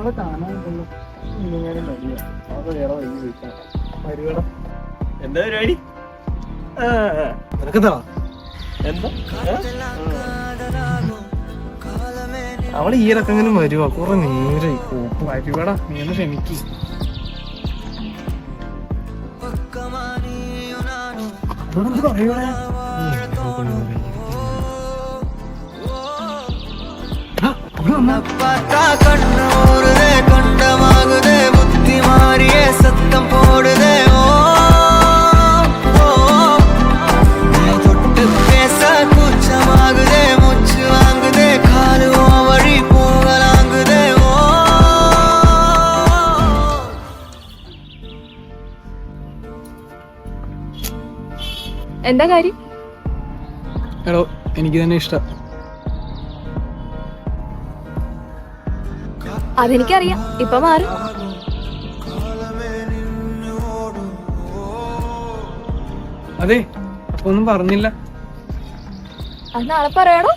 അവിടെ കാണാനുണ്ടല്ലോ. എന്താ പരിപാടി? നിനക്കെന്താ എന്താ അവള് ഈ ഇടക്ക് എങ്ങനെ വരുവാ? കുറെ നേരായി കോപ്പ് വരുവാടാ. നീ ഒന്ന് ക്ഷമിക്ക്. അവളെന്ത് പറയുവാടാ? சத்தம் போடுதே தொட்டு பேச கூச்சமாகுதே, மூச்சு வாங்குதே, காலு வழி போகலாங்குதே. എന്താ കാര്യം? എടോ എനിക്ക് തന്നെ ഇഷ്ടം. അതെനിക്കറിയാം. ഇപ്പൊ മാറും. അതെ, അപ്പൊ ഒന്നും പറഞ്ഞില്ല. അത് നാളെ പറയാടോ.